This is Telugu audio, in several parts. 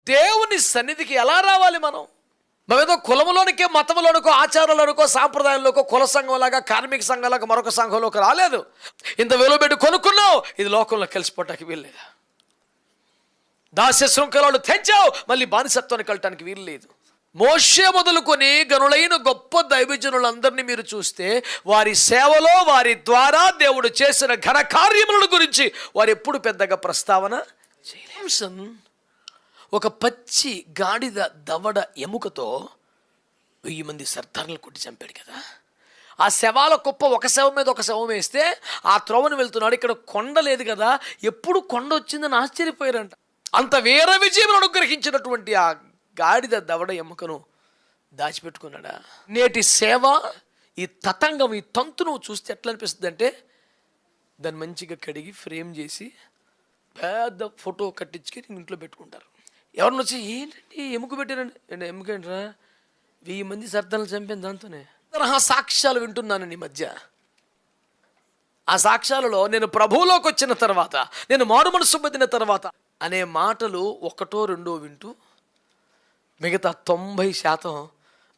దేవుని సన్నిధికి ఎలా రావాలి మనం? మేమేదో కులములోనికో మతంలోనికో ఆచారాలనుకో సాంప్రదాయంలోకో కుల సంఘంలాగా కార్మిక సంఘంలాగా మరొక సంఘంలోకి రాలేదు. ఇంత వెలువెట్టి కొనుక్కున్నావు, ఇది లోకంలో కలిసిపోవటానికి వీల్లేదు. దాస్య శృంఖలాలు తెంచావు, మళ్ళీ బానిసత్వానికి వెళ్ళటానికి వీలు లేదు. మోషే మొదలుకొని గనులైన గొప్ప దైవజనులందరినీ మీరు చూస్తే వారి సేవలో వారి ద్వారా దేవుడు చేసిన ఘన కార్యముల గురించి వారు ఎప్పుడు పెద్దగా ప్రస్తావన చేయలేదు. ఒక పచ్చి గాడిద దవడ ఎముకతో 1000 మంది సర్దార్లు కొట్టి చంపాడు కదా. ఆ శవాల కుప్ప ఒక శవం మీద ఒక శవం వేస్తే ఆ త్రోవను వెళ్తున్నాడు. ఇక్కడ కొండ లేదు కదా, ఎప్పుడు కొండ వచ్చిందని ఆశ్చర్యపోయారంట. అంత వీర విజయం అనుగ్రహించినటువంటి ఆ గాడిద దవడ ఎముకను దాచిపెట్టుకున్నాడా? నేటి సేవ, ఈ తతంగం, ఈ తంతు నువ్వు చూస్తే ఎట్లా అనిపిస్తుంది అంటే, దాన్ని మంచిగా కడిగి ఫ్రేమ్ చేసి పెద్ద ఫోటో కట్టించుకొని ఇంట్లో పెట్టుకుంటారు. ఎవరిని వచ్చి ఏంటంటే ఎముక పెట్టారండి, ఎముక ఏంట్రా, 1000 మంది సర్దాలను చంపాను దాంతోనే. తరహా సాక్ష్యాలు వింటున్నాను ఈ మధ్య. ఆ సాక్ష్యాలలో నేను ప్రభువులోకి వచ్చిన తర్వాత, నేను మారు మనసు పొందిన తర్వాత అనే మాటలు 1, 2 వింటూ మిగతా 90%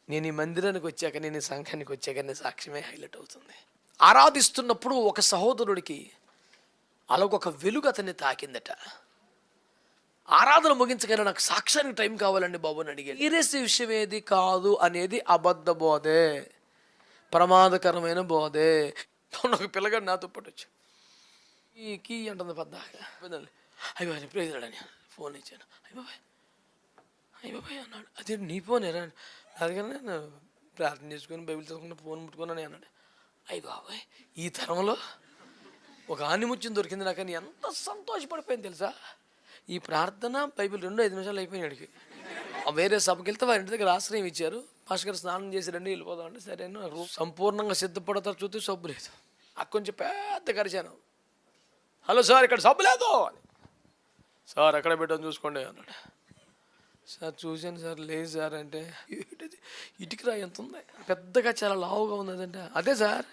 నేను ఈ మందిరానికి వచ్చాక, నేను ఈ సంఘానికి వచ్చాక నీ సాక్ష్యమే హైలైట్ అవుతుంది. ఆరాధిస్తున్నప్పుడు ఒక సహోదరుడికి అలాగొక వెలుగు అతన్ని తాకిందట. ఆరాధన ముగించగానే నాకు సాక్ష్యానికి టైం కావాలండి బాబు అని అడిగాడు. సీరియస్ విషయం ఏది కాదు అనేది అబద్ధ బోధే, ప్రమాదకరమైన బోధే. ఒక పిల్లగాడు నాతో పాటు వచ్చి కీ అంటుంది పద్దాక. అయ్యబాయ్ ప్రేజరాడని ఫోన్ ఇచ్చాను. అయ్యబాయ్ అన్నాడు. అదే నీ ఫోన్ ఎరా? అందుకని నేను ప్రార్థన చేసుకుని బైబిల్ చదువుకుని ఫోన్ ముట్టుకున్నాను అన్నాడు. అయ్యబాయ్ ఈ తరంలో ఒక ఆనిముత్యం దొరికింది నాకు అని ఎంత సంతోషపడిపోయింది తెలుసా. ఈ ప్రార్థన బైబిల్ 2-5 నిమిషాలు అయిపోయినాయి. అడిగి వేరే సభకి వెళ్తే వారి ఇంటి దగ్గర ఆశ్రయం ఇచ్చారు. పాస్టర్ గారు స్నానం చేసి రండి వెళ్ళిపోదాం అంటే సరే సంపూర్ణంగా సిద్ధపడతారు. చూస్తే సబ్బు లేదు. అక్కడ కొంచెం పెద్ద కరిచాను. హలో సార్, ఇక్కడ సబ్బు లేదు అని. సార్ ఎక్కడ పెట్టాను చూసుకోండి అన్నాడు. సార్ చూశాను సార్, లేదు సార్ అంటే ఇటుకి రా ఎంత ఉంది, పెద్దగా చాలా లావుగా ఉంది అదంటే. అదే సార్,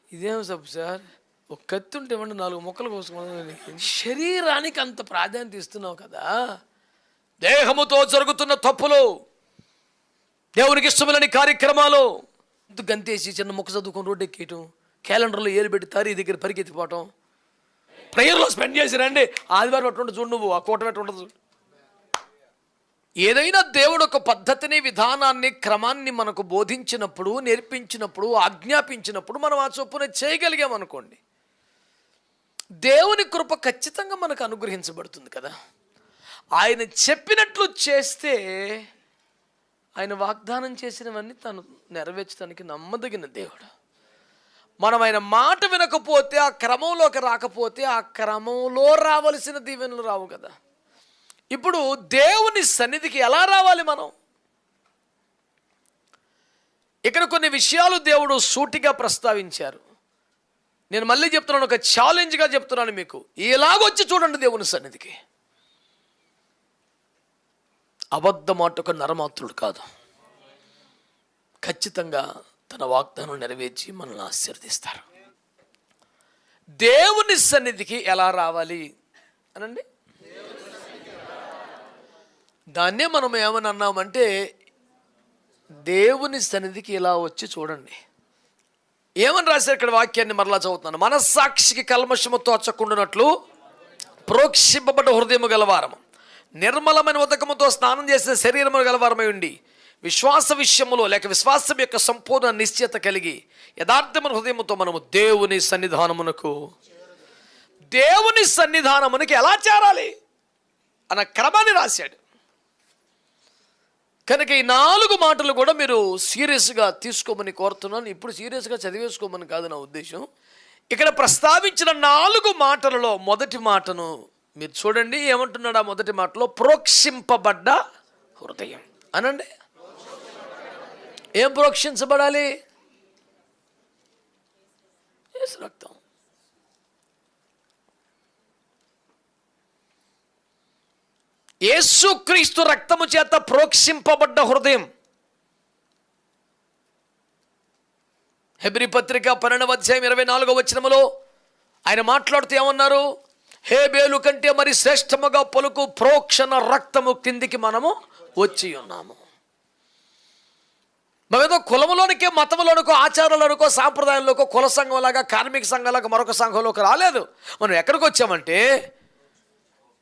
ఇదేం సబ్బు సార్, ఒక కత్తి ఉంటే ఇవ్వండి 4 ముక్కలు కోసుకున్నాను. శరీరానికి అంత ప్రాధాన్యత ఇస్తున్నావు కదా. దేహముతో జరుగుతున్న తప్పులు, దేవునికి ఇష్టములని కార్యక్రమాలు, గంతేసి చిన్న ముక్క చదువుకొని రోడ్డు ఎక్కేయటం, క్యాలెండర్లో ఏలు పెట్టి తారీ దగ్గర పరిగెత్తిపోవటం, ప్రేయర్లో స్పెండ్ చేసి రండి, ఆదివారం అట్టుంటే చూడు, నువ్వు ఆ కోట పెట్టి ఉండదు. ఏదైనా దేవుడు ఒక పద్ధతిని, విధానాన్ని, క్రమాన్ని మనకు బోధించినప్పుడు, నేర్పించినప్పుడు, ఆజ్ఞాపించినప్పుడు మనం ఆ చొప్పున చేయగలిగామనుకోండి, దేవుని కృప ఖచ్చితంగా మనకు అనుగ్రహించబడుతుంది కదా. ఆయన చెప్పినట్లు చేస్తే ఆయన వాగ్దానం చేసినవన్నీ తను నెరవేర్చడానికి నమ్మదగిన దేవుడు. మనం ఆయన మాట వినకపోతే, ఆ క్రమంలోకి రాకపోతే, ఆ క్రమంలో రావలసిన దీవెనలు రావు కదా. ఇప్పుడు దేవుని సన్నిధికి ఎలా రావాలి మనం? ఇక్కడ కొన్ని విషయాలు దేవుడు సూటిగా ప్రస్తావించారు. నేను మళ్ళీ చెప్తున్నాను, ఒక ఛాలెంజ్గా చెప్తున్నాను మీకు. ఇలాగొచ్చి చూడండి దేవుని సన్నిధికి. అబద్ధమాట ఒక నరమాత్రుడు కాదు, ఖచ్చితంగా తన వాగ్దానం నెరవేర్చి మనల్ని ఆశీర్వదిస్తారు. దేవుని సన్నిధికి ఎలా రావాలి అనండి. దాన్నే మనం ఏమని అన్నామంటే, దేవుని సన్నిధికి ఇలా వచ్చి చూడండి. ఏమని రాశారు ఇక్కడ వాక్యాన్ని మరలా చదువుతున్నాను. మనస్సాక్షికి కల్మషము తోచకుండానట్లు ప్రోక్షింపబడ్డ హృదయము గలవారము, నిర్మలమైన ఉదకముతో స్నానం చేసిన శరీరము గలవారమై ఉండి, విశ్వాస విషయములో లేక విశ్వాసం యొక్క సంపూర్ణ నిశ్చయత కలిగి యథార్థమైన హృదయముతో మనము దేవుని సన్నిధానమునికి ఎలా చేరాలి అన్న క్రమాన్ని రాశాడు. కనుక ఈ 4 మాటలు కూడా మీరు సీరియస్గా తీసుకోమని కోరుతున్నాను. ఇప్పుడు సీరియస్గా చదివేసుకోమని కాదు నా ఉద్దేశం. ఇక్కడ ప్రస్తావించిన 4 మాటలలో మొదటి మాటను మీరు చూడండి. ఏమంటున్నాడు ఆ మొదటి మాటలో? ప్రోక్షింపబడ్డ హృదయం అనండి. ఏం ప్రోక్షించబడాలి? యేసు రక్తం. యేసుక్రీస్తు రక్తము చేత ప్రోక్షింపబడ్డ హృదయం. హెబ్రీ పత్రిక 12వ అధ్యాయం 24వ వచనములో ఆయన మాట్లాడుతూ ఏమన్నారు? హేబేలు కంటే మరి శ్రేష్టముగా పలుకు ప్రోక్షణ రక్తము కిందికి మనము వచ్చి ఉన్నాము. మేమేదో కులములోనికే, మతంలోనికో, ఆచారాలనుకో, సాంప్రదాయంలోకో, కుల సంఘంలాగా, కార్మిక సంఘంలాగా మరొక సంఘంలోకి రాలేదు. మనం ఎక్కడికి వచ్చామంటే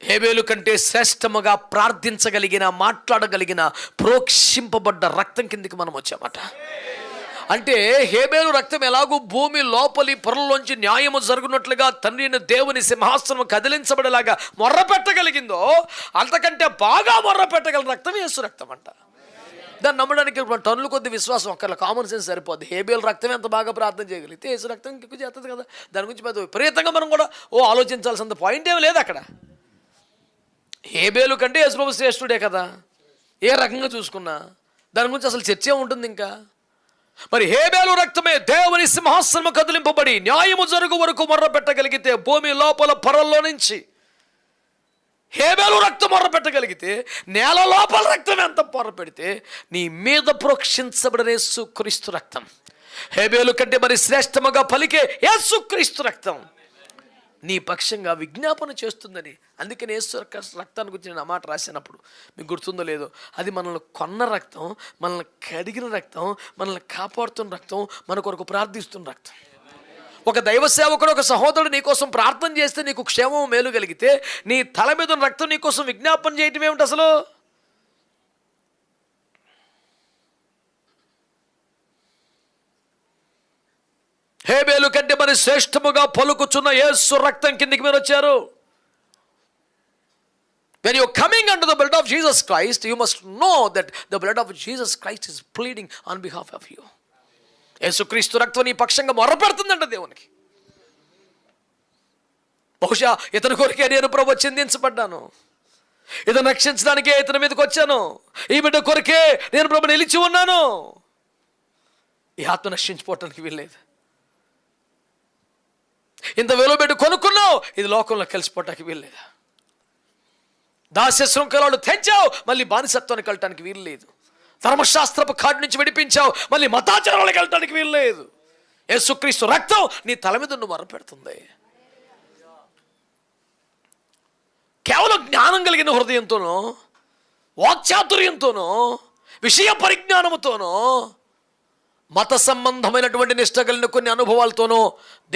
హేబేలు కంటే శ్రేష్టముగా ప్రార్థించగలిగిన, మాట్లాడగలిగిన, ప్రోక్షింపబడ్డ రక్తం కిందికి మనం వచ్చామట. అంటే హేబేలు రక్తం ఎలాగూ భూమి లోపలి పొరల్లోంచి న్యాయము జరుగునట్లుగా తండ్రి అయిన దేవుని సింహాసనం కదిలించబడేలాగా మొర్ర పెట్టగలిగిందో, అంతకంటే బాగా మొర్ర పెట్టగల రక్తం యేసు రక్తం అంట. దాన్ని నమ్మడానికి టన్నుల కొద్ది విశ్వాసం ఒక్కళ్ళ కామన్ సెన్స్ సరిపోద్ది. హేబేలు రక్తం ఎంత బాగా ప్రార్థన చేయగలిగితే యేసు రక్తం ఎక్కువ చేస్తుంది కదా. దాని గురించి పెద్ద విపరీతంగా మనం కూడా ఆలోచించాల్సినంత పాయింట్ ఏమి లేదు అక్కడ. హేబేలు కంటే యేసుప్రభు శ్రేష్ఠుడే కదా, ఏ రకంగా చూసుకున్నా. దాని గురించి అసలు చర్చ ఉంటుంది ఇంకా. మరి హేబేలు రక్తమే దేవుని సింహాసనము కదిలింపబడి న్యాయము జరుగు వరకు మొర్ర పెట్టగలిగితే, భూమి లోపల పొరల్లో నుంచి హేబేలు రక్తం మొర్ర పెట్టగలిగితే, నేల లోపల రక్తం ఎంత మొర్ర పెడితే నీ మీద ప్రోక్షించబడిన యేసుక్రీస్తు రక్తం, హేబేలు కంటే మరి శ్రేష్టముగా పలికే యేసుక్రీస్తు రక్తం నీ పక్షంగా విజ్ఞాపన చేస్తుందని. అందుకని యేసు రక్తాన్ని గురించి నేను ఆ మాట రాసినప్పుడు మీకు గుర్తుందో లేదో, అది మనల్ని కొన్న రక్తం, మనల్ని కడిగిన రక్తం, మనల్ని కాపాడుతున్న రక్తం, మన కొరకు ప్రార్థిస్తున్న రక్తం. ఒక దైవ సేవకుడు, ఒక సహోదరుడు నీకోసం ప్రార్థన చేస్తే నీకు క్షేమం మేలు కలిగితే, నీ తల మీద ఉన్న రక్తం నీకోసం విజ్ఞాపన చేయటం ఏమిటి అసలు? హేబేలు కంటే మరి శ్రేష్టముగా పలుకుచున్న యేసు రక్తం కిందికి మీరు వచ్చారు. When you are coming under the blood of Jesus Christ, you must know that the blood of Jesus Christ is pleading on behalf of you. యేసుక్రీస్తు రక్తం నీ పక్షంగా మొరపెడుతుందంట దేవునికి. బహుశా ఇతని కొరికే నేను ప్రభు చిందించబడ్డాను, ఇతను రక్షించడానికే ఇతని మీదకి వచ్చాను, ఈ బిడ్డ కొరికే నేను ప్రభు నిలిచి ఉన్నాను. ఈ ఆత్మ నశించిపోవటానికి వీల్లేదు. ఇంత విలువ పెట్టి కొనుక్కున్నావు, ఇది లోకంలో కలిసిపోవటానికి వీల్లేదు. దాస్య శృంఖలాలు తెంచావు, మళ్ళీ బానిసత్వానికి వెళ్ళటానికి వీలు లేదు. ధర్మశాస్త్రపు కాడి నుంచి విడిపించావు, మళ్ళీ మతాచారాలకు వెళ్ళటానికి వీలు లేదు. యేసుక్రీస్తు రక్తం నీ తల మీద నువ్వు మొర్ర పెడుతుంది. కేవలం జ్ఞానం కలిగిన హృదయంతోనో, వాక్చాతుర్యంతోనో, విషయ పరిజ్ఞానముతోనో, మత సంబంధమైనటువంటి నిష్ట కలిగిన కొన్ని అనుభవాలతోనో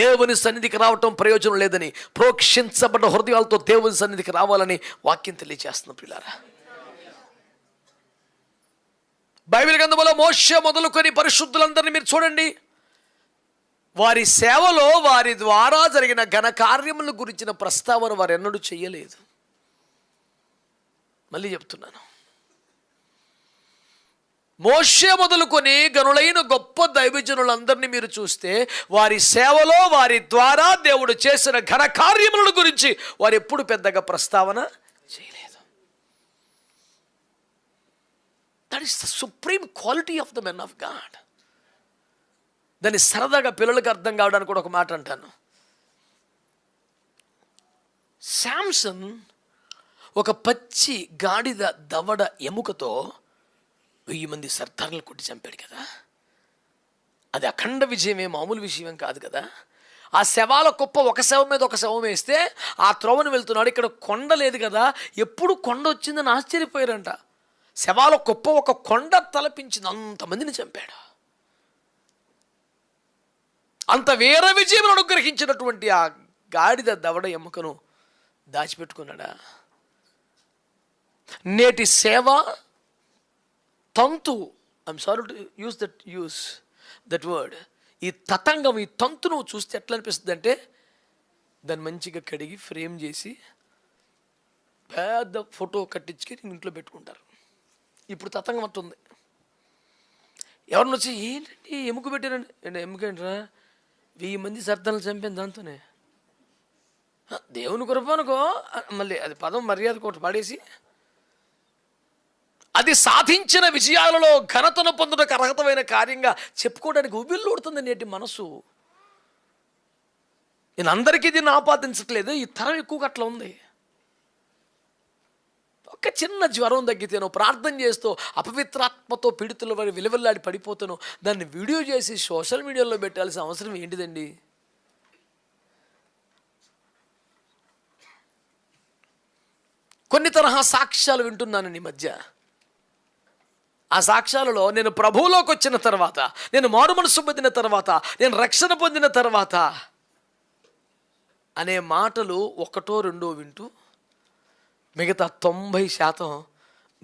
దేవుని సన్నిధికి రావటం ప్రయోజనం లేదని, ప్రోక్షించబడ్డ హృదయాలతో దేవుని సన్నిధికి రావాలని వాక్యం తెలియజేస్తున్న ప్రియులారా. బైబిల్ గ్రంథంలో మోషే మొదలుకొని పరిశుద్ధులందరినీ మీరు చూడండి. వారి సేవలో వారి ద్వారా జరిగిన ఘన కార్యముల గురించిన ప్రస్తావన వారు ఎన్నడూ చేయలేదు. మళ్ళీ చెప్తున్నాను, మోషే మొదలుకొని గనులైన గొప్ప దైవజనులందరినీ మీరు చూస్తే వారి సేవలో వారి ద్వారా దేవుడు చేసిన ఘన కార్యముల గురించి వారు ఎప్పుడు పెద్దగా ప్రస్తావన చేయలేదు. That is the supreme quality of the men of God. దాన్ని సరదాగా పిల్లలకు అర్థం కావడానికి కూడా ఒక మాట అంటాను. శాంసన్ ఒక పచ్చి గాడిద దవడ ఎముకతో 1000 మంది సర్దార్లు కొట్టి చంపాడు కదా. అది అఖండ విజయమే, మామూలు విషయం కాదు కదా. ఆ శవాల కుప్ప ఒక శవం మీద ఒక శవం వేస్తే ఆ త్రోవను వెళ్తున్నాడు. ఇక్కడ కొండ లేదు కదా, ఎప్పుడు కొండ వచ్చిందని ఆశ్చర్యపోయారంట. శవాల కుప్ప ఒక కొండ తలపించింది, అంతమందిని చంపాడు. అంత వీర విజయం అనుగ్రహించినటువంటి ఆ గాడిద దవడ ఎముకను దాచిపెట్టుకున్నాడా? నేటి సేవ తంతు, I'm sorry to use that word, ఈ తతంగం, ఈ తంతు నువ్వు చూస్తే ఎట్లా అనిపిస్తుంది అంటే, దాన్ని మంచిగా కడిగి ఫ్రేమ్ చేసి పెద్ద ఫోటో కట్టించుకొని ఇంట్లో పెట్టుకుంటారు. ఇప్పుడు తతంగం అంటుంది. ఎవరిని వచ్చి ఏంటండి ఎముక పెట్టారండి, ఎముక ఏంట్రా, 1000 మంది సర్దాలను చంపాను దాంతోనే. దేవుని కృప అనుకో, మళ్ళీ అది పదం మర్యాద కోట పడేసి, అది సాధించిన విజయాలలో ఘనతను పొందడానికి అర్హతమైన కార్యంగా చెప్పుకోవడానికి ఉబిల్లుడుతుంది నేటి మనసు. నేను అందరికీ దీన్ని ఆపాదించట్లేదు, ఈ తరం ఎక్కువగా అట్లా ఉంది. ఒక చిన్న జ్వరం తగ్గితేనో, ప్రార్థన చేస్తూ అపవిత్రాత్మతో పీడితుల వారి విలువల్లాడి పడిపోతానో దాన్ని వీడియో చేసి సోషల్ మీడియాలో పెట్టాల్సిన అవసరం ఏంటిదండి? కొన్ని తరహా సాక్ష్యాలు వింటున్నాను ఈ మధ్య. ఆ సాక్ష్యాలలో నేను ప్రభువులోకి వచ్చిన తర్వాత, నేను మారు మనసు పొందిన తర్వాత, నేను రక్షణ పొందిన తర్వాత అనే మాటలు ఒకటో రెండో వింటూ మిగతా 90%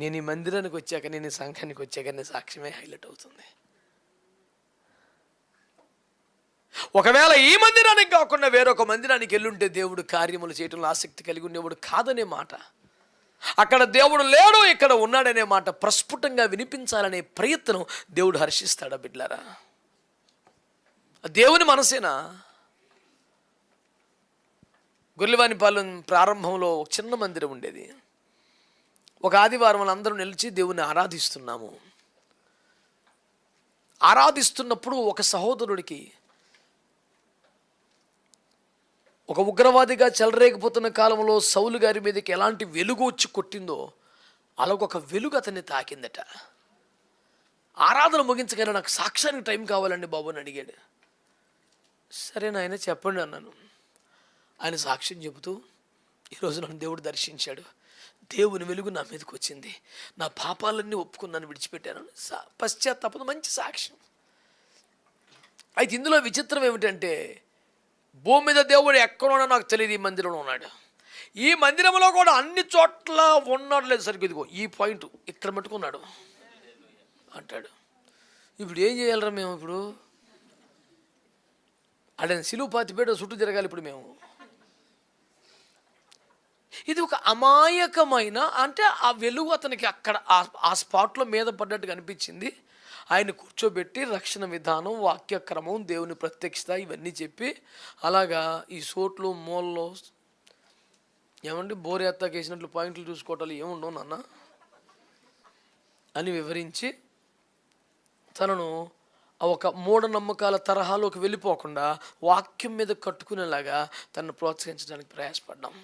నేను ఈ మందిరానికి వచ్చాక, నేను ఈ సంఘానికి వచ్చాక నీ సాక్ష్యమే హైలైట్ అవుతుంది. ఒకవేళ ఈ మందిరానికి కాకుండా వేరొక మందిరానికి వెళ్ళుంటే దేవుడు కార్యములు చేయటంలో ఆసక్తి కలిగి ఉండేవాడు కాదనే మాట, అక్కడ దేవుడు లేడు ఇక్కడ ఉన్నాడనే మాట ప్రస్ఫుటంగా వినిపించాలనే ప్రయత్నం దేవుడు హర్షిస్తాడా బిడ్డలారా? దేవుని మనసేనా? గొర్రెవానిపాలెం ప్రారంభంలో ఒక చిన్న మందిరం ఉండేది. ఒక ఆదివారం అందరూ నిలిచి దేవుని ఆరాధిస్తున్నాము. ఆరాధిస్తున్నప్పుడు ఒక సహోదరుడికి ఒక ఉగ్రవాదిగా చెలరేగిపోతున్న కాలంలో సౌలు గారి మీదకి ఎలాంటి వెలుగు వచ్చి కొట్టిందో అలాగొక వెలుగు అతన్ని తాకిందట. ఆరాధన ముగించగానే నాకు సాక్ష్యానికి టైం కావాలండి బాబు అని అడిగాడు. సరే నాయన చెప్పండి అన్నాను. ఆయన సాక్ష్యం చెబుతూ, ఈరోజు నన్ను దేవుడు దర్శించాడు, దేవుని వెలుగు నా మీదకి వచ్చింది, నా పాపాలన్నీ ఒప్పుకున్నాను, విడిచిపెట్టాను, పశ్చాత్తాపం, మంచి సాక్ష్యం. అయితే ఇందులో విచిత్రం ఏమిటంటే భూమి మీద దేవుడు ఎక్కడున్నా నాకు తెలియదు, ఈ మందిరంలో ఉన్నాడు. ఈ మందిరంలో కూడా అన్ని చోట్ల ఉన్నాడు లేదు సరిగ్గా, ఇదిగో ఈ పాయింట్ ఇక్కడ పెట్టుకున్నాడు అంటాడు. ఇప్పుడు ఏం చేయాలరా మేము? ఇప్పుడు అడే సిలువు పాతిపేట చుట్టూ తిరగాలి ఇప్పుడు మేము. ఇది ఒక అమాయకమైన, అంటే ఆ వెలుగు అతనికి అక్కడ ఆ స్పాట్లో మీద పడ్డట్టుగా అనిపించింది. ఆయన కూర్చోబెట్టి రక్షణ విధానం, వాక్యక్రమం, దేవుని ప్రత్యక్షత ఇవన్నీ చెప్పి, అలాగా ఈ సోట్లు మూలలో ఏమండి బోరేత్తాకి వేసినట్లు పాయింట్లు చూసుకోవటాలు ఏముండవు నాన్న అని వివరించి తనను ఒక మూఢనమ్మకాల తరహాలోకి వెళ్ళిపోకుండా వాక్యం మీద కట్టుకునేలాగా తనను ప్రోత్సహించడానికి ప్రయాసపడ్డాం.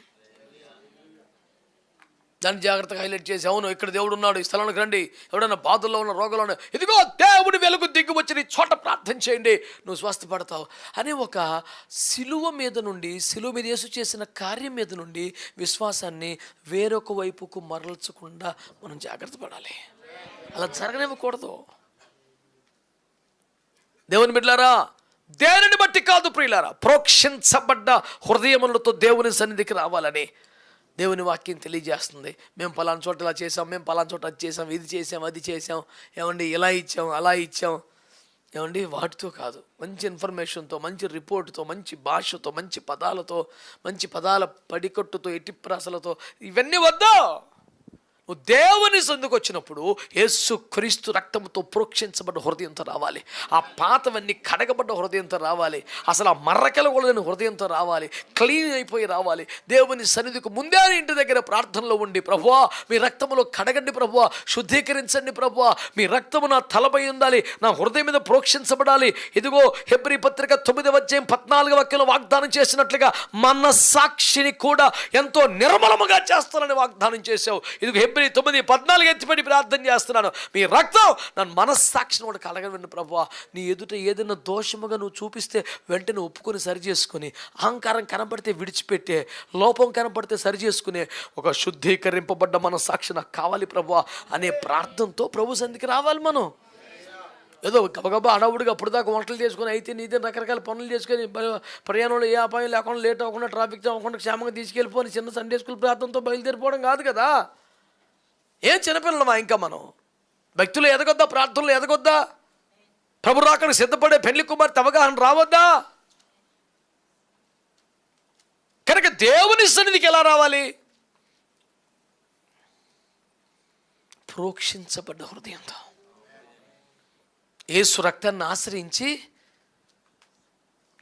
దాన్ని జాగ్రత్తగా హైలైట్ చేసి, అవును ఇక్కడ దేవుడు ఉన్నాడు, ఈ స్థలానికి రండి, ఎవడన్నా బాధల్లో ఉన్న రోగాలు ఉన్నాయి, ఇదిగో దేవుడి వెలుగు దిగ్గు వచ్చి నీ చోట ప్రార్థన చేయండి, నువ్వు స్వస్థపడతావు అని ఒక సిలువ మీద నుండి, సిలువ మీద యేసు చేసిన కార్యం మీద నుండి విశ్వాసాన్ని వేరొక వైపుకు మరల్చకుండా మనం జాగ్రత్త పడాలి. అలా జరగనివ్వకూడదు. దేవుని బిడ్డలారా, దేనిని బట్టి కాదు ప్రియులారా, ప్రోక్షించబడ్డ హృదయములతో దేవుని సన్నిధికి రావాలని దేవుని వాక్యం తెలియజేస్తుంది. మేము పలానా చోట ఇలా చేసాం, మేము పలానా చోట అది చేసాం, ఇది చేసాం, అది చేసాం, ఏమండి ఇలా ఇచ్చాం, అలా ఇచ్చాం, ఏమండి వాటితో కాదు, మంచి ఇన్ఫర్మేషన్తో, మంచి రిపోర్ట్తో, మంచి భాషతో, మంచి పదాలతో, మంచి పదాల పడికట్టుతో, ఎటిప్రాసలతో ఇవన్నీ వద్దు. నువ్వు దేవుని సందుకు వచ్చినప్పుడు యేసు క్రీస్తు రక్తంతో ప్రోక్షించబడ్డ హృదయంతో రావాలి. ఆ పాతవన్నీ కడగబడ్డ హృదయంతో రావాలి. అసలు ఆ మర్రకలు కూడా హృదయంతో రావాలి. క్లీన్ అయిపోయి రావాలి. దేవుని సన్నిధికి ముందే ఇంటి దగ్గర ప్రార్థనలో ఉండి, ప్రభువా మీ రక్తములో కడగండి ప్రభువా, శుద్ధీకరించండి ప్రభువా, మీ రక్తము నా తలపై ఉండాలి, నా హృదయం మీద ప్రోక్షించబడాలి. ఇదిగో హెబ్రీ పత్రిక 9:14 వాగ్దానం చేసినట్లుగా మన సాక్షిని కూడా ఎంతో నిర్మలముగా చేస్తానని వాగ్దానం చేశావు. ఇదిగో 9:14 ఎత్తిపడి ప్రార్థన చేస్తున్నాను, మీ రక్తం నన్ను మనస్సాక్షిని కూడా కలగవండి ప్రభువా. నీ ఎదుట ఏదైనా దోషముగా నువ్వు చూపిస్తే వెంటనే ఒప్పుకొని సరి చేసుకుని, అహంకారం కనపడితే విడిచిపెట్టే, లోపం కనపడితే సరి చేసుకునే ఒక శుద్ధీకరింపబడ్డ మనస్సాక్షి నాకు కావాలి ప్రభువా అనే ప్రార్థనతో ప్రభు సన్నిధికి రావాలి. మనం ఏదో గబగబా అడవుడిగా అప్పుడు దాకా వంటలు చేసుకొని అయితే నీదే రకరకాల పనులు చేసుకొని ప్రయాణంలో ఏ అపాయం లేకుండా, లేట్ అవ్వకుండా, ట్రాఫిక్ జామ్ అవ్వకుండా క్షేమంగా తీసుకెళ్ళిపోని చిన్న సండే స్కూల్ ప్రార్థనతో బయలుదేరిపోవడం కాదు కదా. ఏం చిన్నపిల్లలమా ఇంకా మనం? భక్తులు ఎదగొద్దా? ప్రార్థనలు ఎదగొద్దా? ప్రభు రాకను సిద్ధపడే పెళ్లి కుమార్తె అవగాహన రావద్దా? కనుక దేవుని సన్నిధికి ఎలా రావాలి? ప్రోక్షించబడ్డ హృదయంతో యేసు రక్తాన్ని ఆశ్రయించి,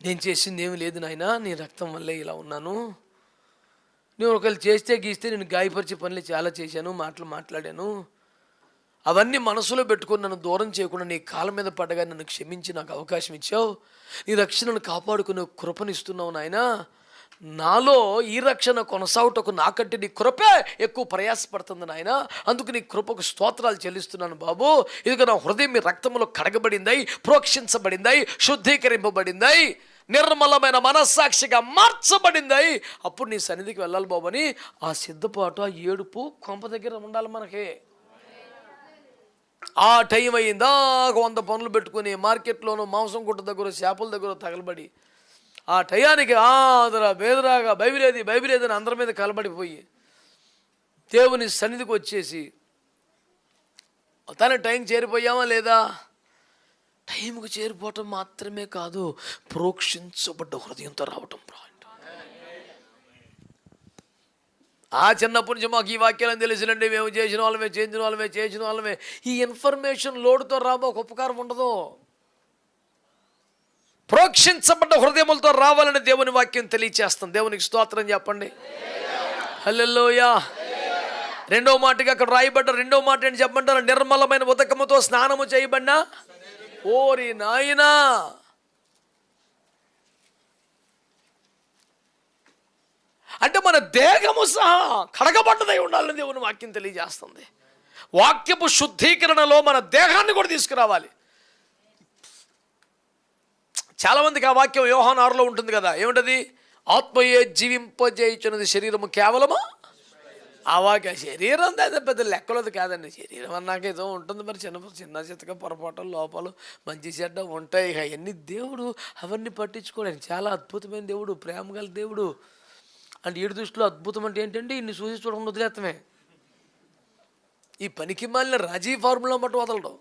నేను చేసింది ఏమి లేదు నాయనా, నీ రక్తం వల్లే ఇలా ఉన్నాను, నేను ఒకవేళ చేస్తే గీస్తే నేను గాయపరిచే పనులు చాలా చేశాను, మాటలు మాట్లాడాను, అవన్నీ మనసులో పెట్టుకుని నన్ను దూరం చేయకుండా నీ కాళ్ళ మీద పడగా నన్ను క్షమించి నాకు అవకాశం ఇచ్చావు, నీ రక్షణను కాపాడుకునే కృపనిస్తున్నావు నాయనా, నాలో ఈ రక్షణ కొనసాగుటకు నాకంటే నీ కృపే ఎక్కువ ప్రయాసపడుతుంది నాయన. అందుకు నీ కృపకు స్తోత్రాలు చెల్లిస్తున్నాను బాబు. ఇదిగో నా హృదయం మీ రక్తములో కడగబడిందై, ప్రోక్షించబడిందై, శుద్ధీకరింపబడిందై, నిర్మలమైన మనస్సాక్షిగా మార్చబడిందై. అప్పుడు నీ సన్నిధికి వెళ్ళాలి బాబు అని ఆ సిద్ధపాటు, ఆ ఏడుపు కొంప దగ్గర ఉండాలి మనకి. ఆ టైం అయ్యిందా 100 పనులు పెట్టుకుని మార్కెట్లోనూ మాంసం గుట్ట దగ్గర చేపల దగ్గర తగలబడి ఆ టయానికి ఆదరా బేదరాగా బైబిలేదని అందరి మీద కలబడిపోయి దేవుని సన్నిధికి వచ్చేసి తన టైం చేరిపోయామా లేదా? టైంకు చేరిపోవటం మాత్రమే కాదు, ప్రోక్షించబడ్డ హృదయంతో రావటం. ఆ చిన్నప్పటి నుంచి మాకు ఈ వాక్యాలను తెలిసినండి, మేము చేసిన వాళ్ళమే. ఈ ఇన్ఫర్మేషన్ లోడుతో రాబోకు ఉపకారం ఉండదు. ప్రోక్షించబడ్డ హృదయములతో రావాలని దేవుని వాక్యం తెలియచేస్తాం. దేవునికి స్తోత్రం చెప్పండి. హల్లెలూయా. రెండవ మాటగా అక్కడ రాయబడ్డ రెండవ మాట ఏంటి చెప్పంటారు? నిర్మలమైన ఉదకముతో స్నానము చేయబడినా. ఓరి నాయనా, అంటే మన దేహము సహా కడగబడ్డదై ఉండాలని దేవుని వాక్యం తెలియజేస్తుంది. వాక్యపు శుద్ధీకరణలో మన దేహాన్ని కూడా తీసుకురావాలి. చాలామందికి ఆ వాక్యం యోహాను 6లో ఉంటుంది కదా, ఏమిటది? ఆత్మయే జీవింపజేయుచున్నది, శరీరము కేవలమా. ఆ వాక్య శరీరం దాని పెద్ద లెక్కలది కాదండి. శరీరం అన్నాక ఏదో ఉంటుంది, మరి చిన్న చితక పొరపాటు లోపాలు మంచి చెడ్డ ఉంటాయి. అవన్నీ దేవుడు అవన్నీ పట్టించుకోవడానికి చాలా అద్భుతమైన దేవుడు, ప్రేమ గల దేవుడు. అంటే ఈడు దృష్టిలో అద్భుతం అంటే ఏంటంటే ఇన్ని చూసి చూడకుండా వదిలేస్తామే. ఈ పనికి మాలిన రాజీ ఫార్ములా మట్టు వదలడం.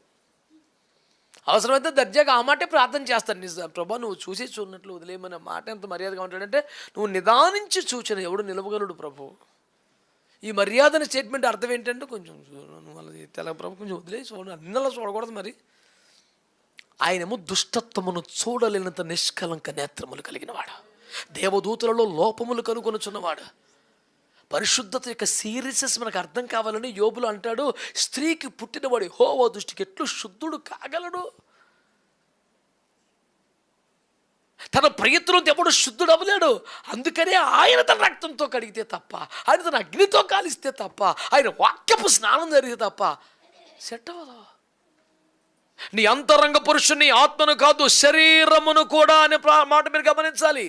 అవసరమైతే దర్జాగా ఆ మాటే ప్రార్థన చేస్తాను, నిజం ప్రభా నువ్వు చూసి చూడనట్లు వదిలేయమనే మాట ఎంత మర్యాదగా ఉంటాడంటే, నువ్వు నిదానించి చూచిన ఎవడు నిలవగలడు ప్రభు. ఈ మర్యాదన స్టేట్మెంట్ అర్థం ఏంటంటే కొంచెం నువ్వు వాళ్ళది తెలగ ప్రభు కొంచెం వదిలేసి చూడ, అన్నలా చూడకూడదు. మరి ఆయనేమో దుష్టత్వమును చూడలేనంత నిష్కలంక నేత్రములు కలిగినవాడు, దేవదూతలలో లోపములు కనుగొనుచున్నవాడు. పరిశుద్ధత యొక్క సీరియస్నెస్ మనకు అర్థం కావాలని యోబులు అంటాడు, స్త్రీకి పుట్టినవాడు యెహోవా దృష్టికి ఎట్లు శుద్ధుడు కాగలడు. తన ప్రయత్నం ఎవడు శుద్ధుడు అవ్వలేడు. అందుకనే ఆయన తన రక్తంతో కడిగితే తప్ప, ఆయన తన అగ్నితో కాలిస్తే తప్ప, ఆయన వాక్యపు స్నానం జరిగితే తప్ప సెట్ అవ్వదు. నీ అంతరంగ పురుషుని ఆత్మను కాదు శరీరమును కూడా అనే మాట మీరు గమనించాలి.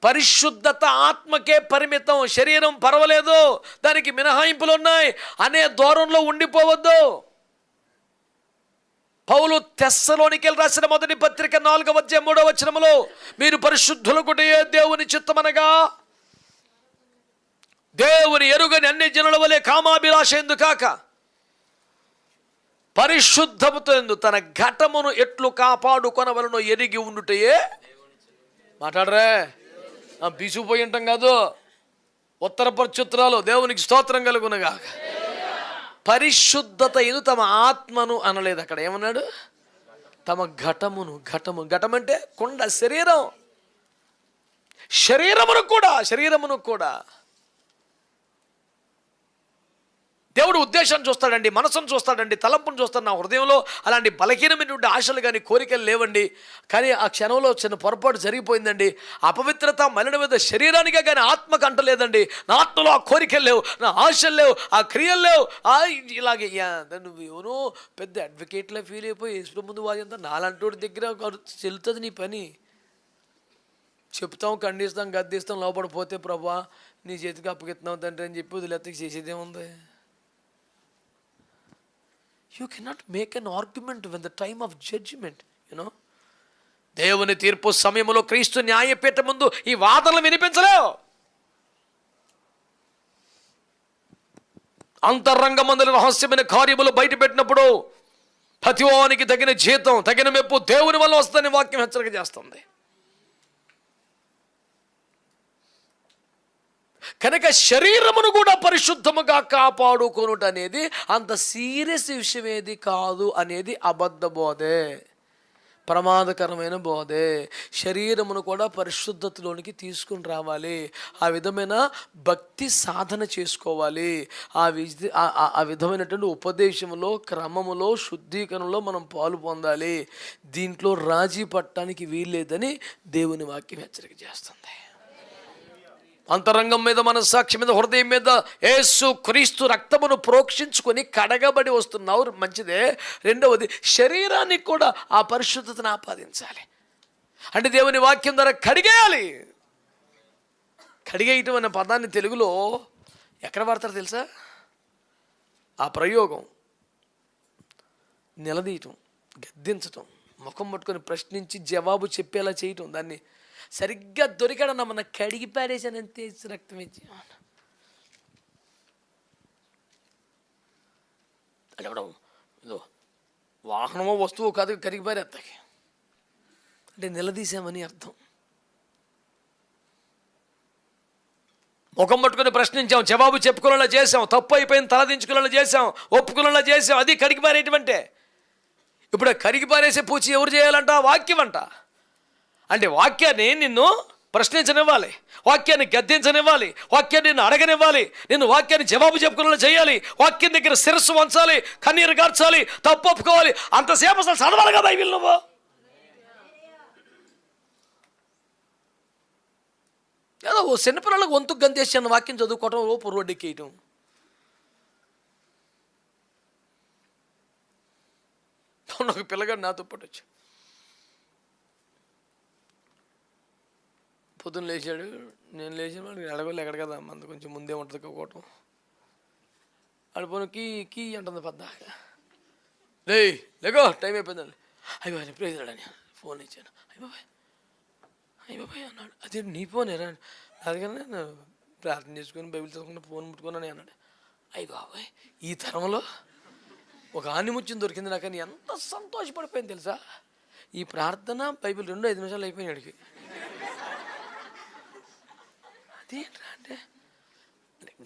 పరిశుద్ధత ఆత్మకే పరిమితం, శరీరం పర్వాలేదు, దానికి మినహాయింపులు ఉన్నాయి అనే దూరంలో ఉండిపోవద్దు. పౌలు తెస్సలోనికెళ్ళి రాసిన మొదటి పత్రిక 4:3 మీరు పరిశుద్ధులకుటే దేవుని చిత్తమనగా దేవుని ఎరుగని అన్ని జనుల వలె కామాభిలాష ఎందుకాక పరిశుద్ధముతో తన ఘటమును ఎట్లు కాపాడుకొనవలనో ఎరిగి ఉండుటయే. మాట్లాడరే, బీసుకుపోయి ఉంటాం కాదు. ఉత్తర ప్రత్యుత్తరాలు దేవునికి స్తోత్రం కలుగునగా. పరిశుద్ధత ఎందు తమ ఆత్మను అనలేదు, అక్కడ ఏమన్నాడు? తమ ఘటమును. ఘటం అంటే కుండ, శరీరమును కూడా దేవుడు ఉద్దేశాన్ని చూస్తాడండి, మనసును చూస్తాడండి, తలంపును చూస్తాడు. నా హృదయంలో అలాంటి బలహీనమైనటువంటి ఆశలు కానీ కోరికలు లేవండి. కానీ ఆ క్షణంలో చిన్న పొరపాటు జరిగిపోయిందండి. అపవిత్రత మలిన మీద శరీరానికే కానీ ఆత్మకు అంటలేదండి. నా ఆత్మలో ఆ కోరికలు లేవు, నా ఆశలు లేవు, ఆ క్రియలు లేవు. ఇలాగే నువ్వు ఏమో పెద్ద అడ్వకేట్లా ఫీల్ అయిపోయి యేసు ముందు వాదంతా నాలంటోడి దగ్గర చెల్లుతుంది నీ పని. చెప్తాం, ఖండిస్తాం, గద్దిస్తాం, లోపడిపోతే ప్రభా నీ చేతికి అప్పగిస్తున్నావు తండ్రి అని చెప్పి వదిలేత్తకి చేసేదేముంది? You cannot make an argument when the time of judgment, దేవుని తీర్పు సమయంలో క్రీస్తు న్యాయపీఠం ముందు ఈ వాదనలు వినిపించలేవు. అంతరంగమందుల రహస్యమైన కార్యములు బయట పెట్టినప్పుడు ప్రతివానికి తగిన జీతం, తగిన మెప్పు దేవుని వల్ల వస్తుందని వాక్యం హెచ్చరిక చేస్తుంది. కనుక శరీరమును కూడా పరిశుద్ధముగా కాపాడుకొనుట అనేది అంత సీరియస్ విషయం ఏది కాదు అనేది అబద్ధ బోధే, ప్రమాదకరమైన బోధే. శరీరమును కూడా పరిశుద్ధతలోనికి తీసుకుని రావాలి. ఆ విధమైన భక్తి సాధన చేసుకోవాలి. ఆ విధమైనటువంటి ఉపదేశంలో, క్రమములో, శుద్ధీకరణలో మనం పాలు పొందాలి. దీంట్లో రాజీ పట్టడానికి వీల్లేదని దేవుని వాక్యం హెచ్చరిక చేస్తుంది. అంతరంగం మీద, మనస్సాక్షి మీద, హృదయం మీద యేసు క్రీస్తు రక్తమును ప్రోక్షించుకొని కడగబడి వస్తున్నావు, మంచిదే. రెండవది, శరీరానికి కూడా ఆ పరిశుద్ధతను ఆపాదించాలి. అంటే దేవుని వాక్యం ద్వారా కడిగేయాలి. కడిగేయటం అనే పదాన్ని తెలుగులో ఎక్కడ వాడతారో తెలుసా? ఆ ప్రయోగం నిలదీయటం, గద్దించటం, ముఖం పట్టుకొని ప్రశ్నించి జవాబు చెప్పేలా చేయటం. దాన్ని సరిగ్గా దొరికాడన్నా మన కడిగి పారేసాను అంతే, రక్తం ఇచ్చి అది కూడా ఏదో వాహనమో వస్తువు కాదు, కడిగి పారేస్తాయి అంటే నిలదీసామని అర్థం. ముఖం పట్టుకొని ప్రశ్నించాం, జవాబు చెప్పుకునేలా చేసాం, తప్పు అయిపోయింది తలదించుకునేలా చేసాం, ఒప్పుకునేలా చేసాం, అది కడిగి పారేయటమంటే. ఇప్పుడు కడిగి పారేసే పూచి ఎవరు చేయాలంట? వాక్యం అంట. అంటే వాక్యాన్ని నిన్ను ప్రశ్నించనివ్వాలి, వాక్యాన్ని గద్దించనివ్వాలి, వాక్యాన్ని నిన్ను అడగనివ్వాలి, నిన్ను వాక్యాన్ని జవాబు చెప్పుకునేలా చేయాలి, వాక్యం దగ్గర శిరస్సు వంచాలి, కన్నీరు గార్చాలి, తప్పు ఒప్పుకోవాలి. అంతసేపు అసలు చదవాలిగా బైబిల్ నువ్వు. ఏదో ఓ చిన్నపిల్లలకు వంతుకు గంతేసి అన్న వాక్యం చదువుకోవటం, ఓపు రోడ్డెక్కేయటం. ఒక పిల్లగాడు నాతో పాటు వచ్చి పొద్దున్న లేచాడు. నేను లేచిన వాడికి అడగలు ఎక్కడ కదా, మంది కొంచెం ముందే ఉంటుంది కోవటం. అడిపోను కీ కీ అంటుంది పద్దాక. లేగో టైం అయిపోయిందండి. అయ్యో ఎప్పుడు వేసాడని ఫోన్ ఇచ్చాను. అయ్యబాయ్ అన్నాడు. అదే నీ ఫోనేరా? అందుకని నేను ప్రార్థన చేసుకుని బైబిల్ చదువుకుని ఫోన్ ముట్టుకున్నాను అన్నాడు. అయ్య బాబాయ్, ఈ తరంలో ఒక ఆనిముత్యం దొరికింది నాకు అని ఎంత సంతోషపడిపోయింది తెలుసా. ఈ ప్రార్థన బైబిల్ 2-5 నిమిషాలు అయిపోయినాయి అడిగి. అదేంట్రా అంటే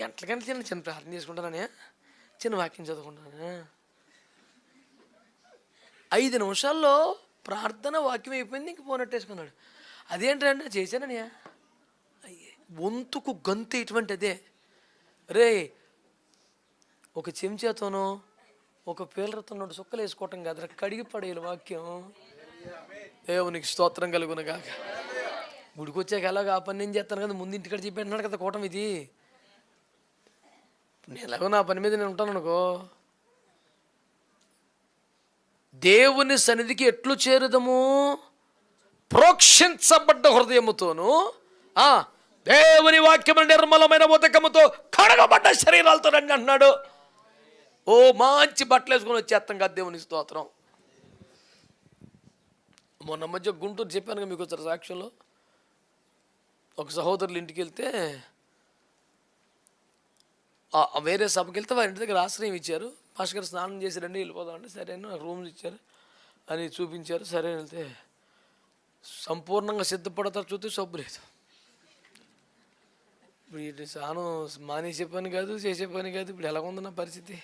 గంటల గంటలు చిన్న ప్రార్థన చేసుకుంటాననే, చిన్న వాక్యం చదువుకుంటాను. 5 నిమిషాల్లో ప్రార్థన వాక్యం అయిపోయింది, ఇంక ఫోన్ అట్టేసుకున్నాడు. అదేంటంటే చేశానని అయ్యే వంతుకు గంతు ఇటువంటి అదే. రే, ఒక చెంచాతోనో ఒక పేలరతోనో సుక్కలు వేసుకోవటం కాదు, కడిగి పడేయాలి వాక్యం. దేవునికి స్తోత్రం కలుగునగా. గుడికి వచ్చాక ఎలాగ ఆ పని నేను చేస్తాను కదా, ముందు ఇంటికాడ చెప్పాడు కదా కూటం ఇది. నేను ఎలాగో నా పని మీద నేను ఉంటాను అనుకో. దేవుని సన్నిధికి ఎట్లు చేరుదము? ప్రోక్షించబడ్డ హృదయముతోను, దేవుని వాక్యము నిర్మలమైన ఉదకముతో కడగబడ్డ శరీరాలతో రండి అన్నాడు. ఓ మంచి బట్టలు వేసుకొని వచ్చేస్తాం కదా, దేవుని స్తోత్రం. మొన్న మధ్య గుంటూరు చెప్పాను కదా మీకు వచ్చారు సాక్ష్యంలో. ఒక సహోదరులు ఇంటికి వెళ్తే, వేరే సభకి వెళ్తే వారి ఇంటి దగ్గర ఆశ్రయం ఇచ్చారు. పాస్టర్ గారు స్నానం చేసి రండి వెళ్ళిపోదామంటే సరే అని రూమ్స్ ఇచ్చారు అని చూపించారు. సరే వెళ్తే సంపూర్ణంగా సిద్ధపడతారు, చూస్తే సబ్బు లేదు. ఇప్పుడు ఇటు స్నానం మానేసే పని కాదు, చేసే పని కాదు. ఇప్పుడు ఎలా ఉంది నా పరిస్థితి?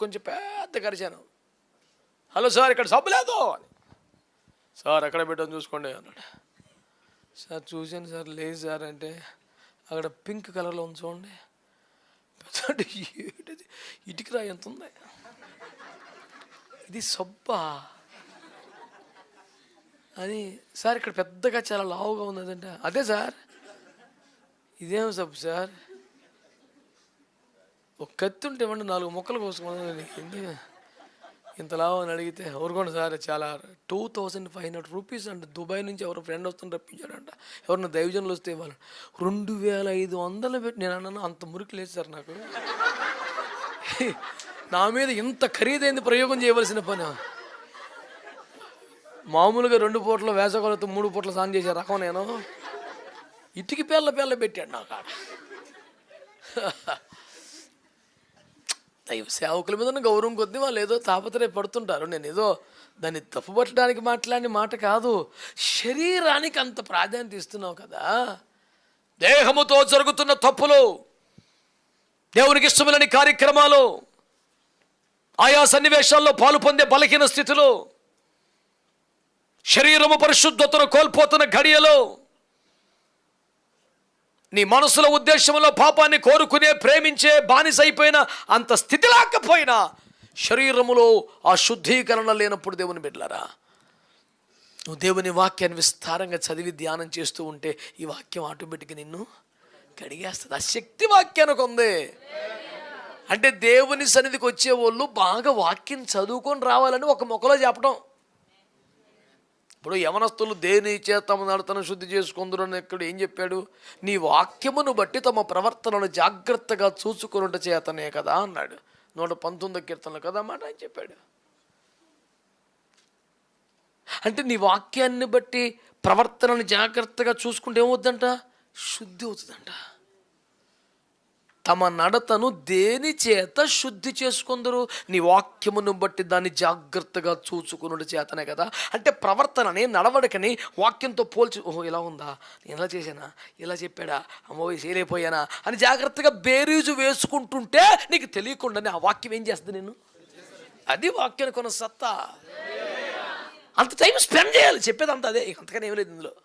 కొంచెం పెద్ద కరిచాను. హలో సార్, ఇక్కడ సబ్బు లేదు అని. సార్ అక్కడ పెట్టని చూసుకోండి అన్నాడు. సార్ చూశాను సార్, లేదు సార్ అంటే అక్కడ పింక్ కలర్లో ఉంది చూడండి. పెద్ద ఏంటిది, ఇటుకి రా ఎంత ఉంది, ఇది సబ్బా అని. సార్ ఇక్కడ పెద్దగా చాలా లావుగా ఉన్నదంటే, అదే సార్. ఇదేం సబ్బు సార్? ఒక కత్తి ఉంటే ఇవ్వండి, 4 ముక్కలు కోసుకున్నాను. ఇంత లావు అని అడిగితే, ఊరుకోండి సార్, చాలా 2500 రూపీస్ అంట. దుబాయ్ నుంచి ఎవరో ఫ్రెండ్ వస్తుంటే రప్పించాడంట. ఎవరన్నా దైవజనులు వస్తే ఇవ్వాలి. 2500 పెట్టి నేను అన్నాను, అంత మురికి లేదు సార్ నాకు. నా మీద ఇంత ఖరీదైంది ప్రయోగం చేయవలసిన పని. మామూలుగా 2 పూటలు వేసవకాలతో 3 పూటలు స్నానం చేసే రకం నేను. ఇటుకి పేర్ల పెట్టాడు నాకు ఆడ. దైవ సేవకుల మీద ఉన్న గౌరవం కొద్దీ వాళ్ళు ఏదో తాపత్రయపడుతుంటారు. నేను ఏదో దాన్ని తప్పుపట్టడానికి మాట్లాడిన మాట కాదు. శరీరానికి అంత ప్రాధాన్యత ఇస్తున్నావు కదా. దేహముతో జరుగుతున్న తప్పులు, దేవునికి ఇష్టమైన కార్యక్రమాలు, ఆయా సన్నివేశాల్లో పాలు పొందే బలహీన స్థితులు, శరీరము పరిశుద్ధతను కోల్పోతున్న ఘడియలో, నీ మనసులో ఉద్దేశంలో పాపాన్ని కోరుకునే ప్రేమించే బానిస అయిపోయినా, అంత స్థితి లేకపోయినా శరీరములో ఆ శుద్ధీకరణ లేనప్పుడు దేవుని బిడ్డలారా, నువ్వు దేవుని వాక్యాన్ని విస్తారంగా చదివి ధ్యానం చేస్తూ ఉంటే ఈ వాక్యం ఆటోమేటిక్గా నిన్ను కడిగేస్తుంది. ఆ శక్తి వాక్యానికి ఉంది. అంటే దేవుని సన్నిధికి వచ్చే వాళ్ళు బాగా వాక్యం చదువుకొని రావాలని ఒక మొక్కలో చెప్పడం. ఇప్పుడు యవనస్తులు దేని చేత నడతను శుద్ధి చేసుకుందరు అని ఇక్కడ ఏం చెప్పాడు? నీ వాక్యమును బట్టి తమ ప్రవర్తనను జాగ్రత్తగా చూసుకున్నట్టు చేతనే కదా అన్నాడు. 119 కీర్తనలు కదా మాట అని చెప్పాడు. అంటే నీ వాక్యాన్ని బట్టి ప్రవర్తనను జాగ్రత్తగా చూసుకుంటే ఏమవుద్దంట? శుద్ధి అవుతుందంట. తమ నడతను దేని చేత శుద్ధి చేసుకుందరు? నీ వాక్యమును బట్టి దాన్ని జాగ్రత్తగా చూసుకున్నట్టు చేతనే కదా. అంటే ప్రవర్తనని, నడవడికని వాక్యంతో పోల్చి, ఓహో ఇలా ఉందా, నేను ఇలా చేశానా, ఇలా చెప్పాడా, అమ్మో చేయలేకపోయానా అని జాగ్రత్తగా బేరీజు వేసుకుంటుంటే నీకు తెలియకుండానే ఆ వాక్యం ఏం చేస్తుంది నేను? అది వాక్యానికి కొన్న సత్తా. అంత టైం స్పెండ్ చేయాలి. చెప్పేది అంత అదే, అంతకని ఏం లేదు ఇందులో.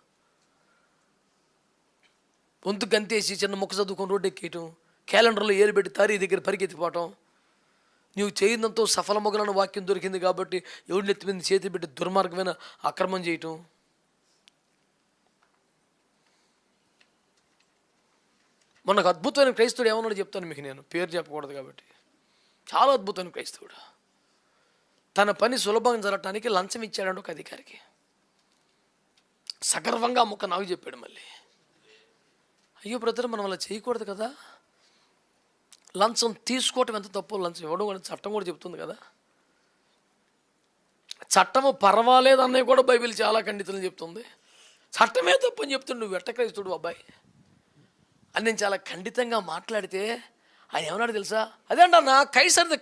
వంతు గంతేసి చిన్న మొక్క చదువుకొని రోడ్డు ఎక్కేయటం, క్యాలెండర్లో ఏలు పెట్టి తారీ దగ్గర పరిగెత్తిపోవటం, నీవు చేయనంతో సఫలమగలను వాక్యం దొరికింది కాబట్టి ఎవడిని ఎత్తి మీద చేతి పెట్టి దుర్మార్గమైన అక్రమం చేయటం. మొన్నకు అద్భుతమైన క్రైస్తవుడు ఏమన్నాడు చెప్తాను మీకు, నేను పేరు చెప్పకూడదు కాబట్టి. చాలా అద్భుతమైన క్రైస్తవుడు. తన పని సులభంగా జరగటానికి లంచం ఇచ్చాడంటే ఒక అధికారికి. సగర్వంగా మొక్క నాకు చెప్పాడు. మళ్ళీ అయ్యో బ్రదర్, మనం అలా చేయకూడదు కదా, లంచం తీసుకోవటం ఎంత తప్పు, లంచం ఇవ్వడం కూడా చట్టం కూడా చెప్తుంది కదా. చట్టము పర్వాలేదు అన్నవి కూడా బైబిల్ చాలా ఖండితులు చెప్తుంది. చట్టమే తప్పు అని చెప్తుండు, నువ్వు ఎట్ట క్రైస్తుడు అబ్బాయి అని నేను చాలా ఖండితంగా మాట్లాడితే ఆయన ఏమన్నాడు తెలుసా? అదేంటన్నా,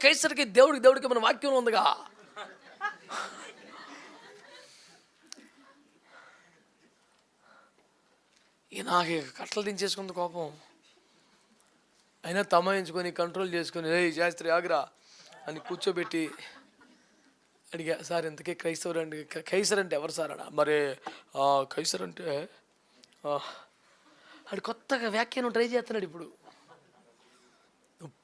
కైసరికి దేవుడికి మన వాక్యం ఉందిగా. నాకు కట్టలు దించేసుకుంది కోపం. అయినా తమాయించుకొని కంట్రోల్ చేసుకొని, ఏ శాస్త్రి ఆగ్రా అని కూర్చోబెట్టి అడిగా, సార్ ఇంతకీ క్రైస్తవుడు అండి, కైసర్ అంటే ఎవరు సార్ అన్నా. మరి కైసర్ అంటే అది కొత్తగా వ్యాఖ్యానం ట్రై చేస్తున్నాడు ఇప్పుడు.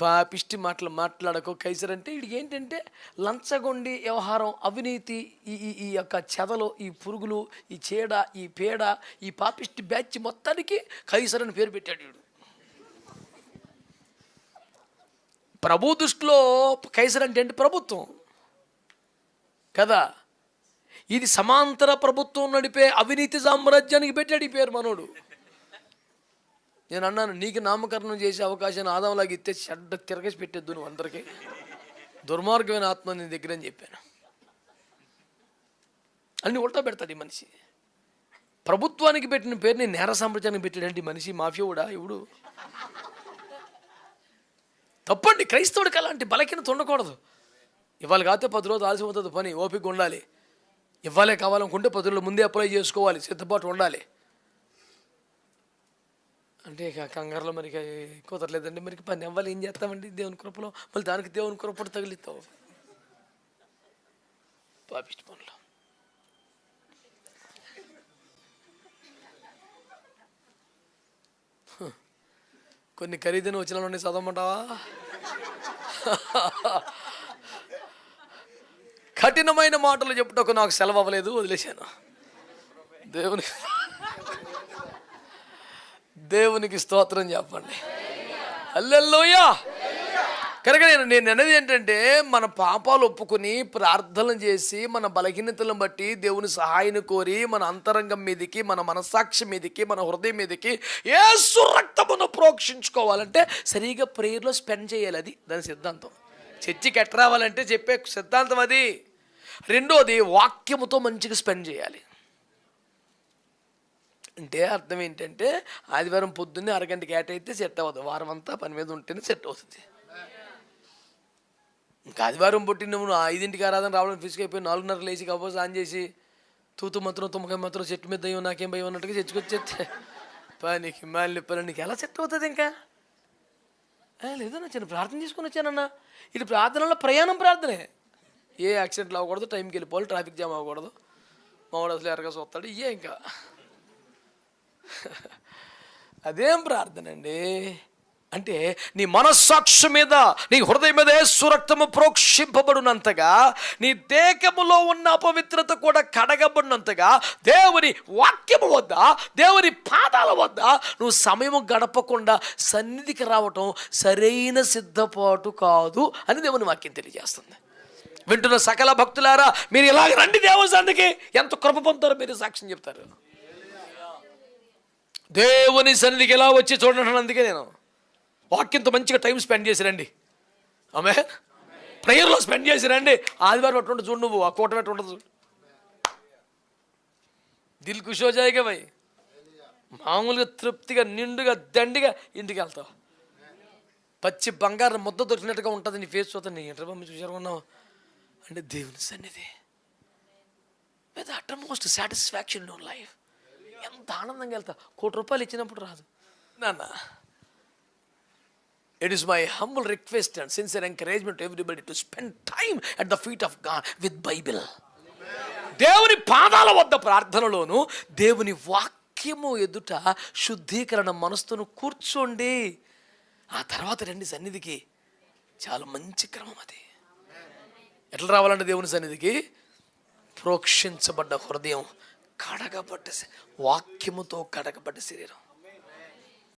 పాపిష్టి మాటలు మాట్లాడకు. కైసర్ అంటే వీడికి ఏంటంటే లంచగొండి వ్యవహారం, అవినీతి, ఈ యొక్క చెదలు, ఈ పురుగులు, ఈ చీడ, ఈ పేడ, ఈ పాపిష్టి బ్యాచ్ మొత్తానికి కైసర్ అని పేరు పెట్టాడు వీడు. ప్రభు దృష్టిలో కైసర్ అంటే ఏంటి? ప్రభుత్వం కదా. ఇది సమాంతర ప్రభుత్వం నడిపే అవినీతి సామ్రాజ్యానికి పెట్టాడు ఈ పేరు మనోడు. నేను అన్నాను, నీకు నామకరణం చేసే అవకాశాన్ని ఆదాంలాగా ఇస్తే చెడ్డ తిరగేసి పెట్టేద్దు నువ్వు అందరికీ, దుర్మార్గమైన ఆత్మ నీ దగ్గర అని చెప్పాను. అన్ని ఉల్టా పెడతాడు ఈ మనిషి. ప్రభుత్వానికి పెట్టిన పేరుని నేర సామ్రాజ్యానికి పెట్టాడంటే ఈ మనిషి మాఫియా కూడా ఇవుడు. తప్పండి, క్రైస్తవుడికి అలాంటి బలహీనత ఉండకూడదు. ఇవాళ కాకపోతే 10 రోజులు ఆలస్యం అవుతుంది పని, ఓపిక ఉండాలి. ఇవ్వాలే కావాలనుకుంటే 10 రోజుల ముందే అప్లై చేసుకోవాలి, సిద్ధపాటు ఉండాలి. అంటే ఇక కంగారులో మరి కుదరలేదండి, మరి పని అవ్వాలి, ఏం చేస్తామండి దేవుని కృపలో. మళ్ళీ దానికి దేవుని కృపడు తగిలిస్తావు పాపిష్టి పనులు. కొన్ని ఖరీదైన వచ్చిన చదవమంటావా? కఠినమైన మాటలు చెప్పుటకు నాకు సెలవు అవ్వలేదు, వదిలేశాను. దేవునికి స్తోత్రం చెప్పండి. హల్లెలూయా. కనుక నేను అనేది ఏంటంటే, మన పాపాలు ఒప్పుకొని ప్రార్థన చేసి మన బలహీనతలను బట్టి దేవుని సహాయాన్ని కోరి మన అంతరంగం మీదకి, మన మనస్సాక్షి మీదకి, మన హృదయం మీదకి యేసు రక్తమును ప్రోక్షించుకోవాలంటే సరిగా ప్రేయర్లో స్పెండ్ చేయాలి. అది దాని సిద్ధాంతం. చర్చికి ఎట్ట రావాలంటే చెప్పే సిద్ధాంతం అది. రెండోది, వాక్యముతో మంచిగా స్పెండ్ చేయాలి. అంటే అర్థం ఏంటంటే, ఆదివారం పొద్దున్నే అరగంట కేటైతే సెట్ అవ్వదు, వారం అంతా పని మీద ఉంటేనే సెట్ అవుతుంది. ఇంకా ఆదివారం పుట్టిన నువ్వు 5ంటికి ఆరాధన రావడం ఫిక్స్ అయిపోయి 4:30 లేచి కబోస్ ఆన్ చేసి తూతు మాత్రం తుమ్మకాయ మాత్రం చెట్టు మీద దయ్యం నాకేం భయం అన్నట్టుగా చర్చకొచ్చేస్తే పనికి మాలిన పని నీకు ఎలా సెట్ అవుతుంది? ఇంకా లేదన్నా, చిన్న ప్రార్థన చేసుకుని వచ్చానన్నా. ఇది ప్రార్థనలో ప్రయాణం ప్రార్థనే. ఏ యాక్సిడెంట్లు అవ్వకూడదు, టైంకి వెళ్ళిపోవాలి, ట్రాఫిక్ జామ్ అవ్వకూడదు, మావాడు అసలు ఎరగా చూస్తాడు, ఇయే ఇంకా అదేం ప్రార్థన అండి. అంటే నీ మనస్సాక్షి మీద, నీ హృదయం మీద యేసు రక్తము ప్రోక్షింపబడినంతగా, నీ దేహములో ఉన్న అపవిత్రత కూడా కడగబడినంతగా, దేవుని వాక్యము వద్ద, దేవుని పాదాల వద్ద నువ్వు సమయం గడపకుండా సన్నిధికి రావటం సరైన సిద్ధపాటు కాదు అని దేవుని వాక్యం తెలియజేస్తుంది. వింటున్న సకల భక్తులారా, మీరు ఇలాగ రండి దేవుని సన్నిధికి. ఎంత కృప పొందుతారో మీరు సాక్ష్యం చెప్తారు. దేవుని సన్నిధికి ఎలా వచ్చి చూడండి. అందుకే నేను వాక్యంతో మంచిగా టైం స్పెండ్ చేసి రండి. ఆమె ప్రేయర్లో స్పెండ్ చేసి రండి. ఆదివారం అట్టు చూడు, నువ్వు ఆ కోట పెట్టి ఉండదు. దిల్ ఖుష్ హో జాయేగా భయ్. మామూలుగా తృప్తిగా నిండుగా దండిగా ఇంటికి వెళ్తావు. పచ్చి బంగారం ముద్ద దొరికినట్టుగా ఉంటుంది నీ ఫేస్ చూస్తే. నీ ఇంటర్ మమ్మీ చూసారుకున్నావు అంటే దేవుని సన్నిధి with uttermost satisfaction in your life. ఎంత ఆనందంగా వెళ్తా. ₹1 ఇచ్చినప్పుడు రాదు నాన్న. It is my humble request and sincere encouragement to everybody to spend time at the feet of God with Bible. దేవుని పాదాల వద్ద ప్రార్థనలోను, దేవుని వాక్యము ఎదుట శుద్ధీకరణ మనసును కూర్చోండి. ఆ తర్వాత రండి సన్నిధికి. చాలా మంచి క్రమం అది. ఎట్లా రావాలంటే దేవుని సన్నిధికి ప్రోక్షించబడ్డ హృదయం, కడగబడ్డ వాక్యముతో కడగబడ్డ శరీరం.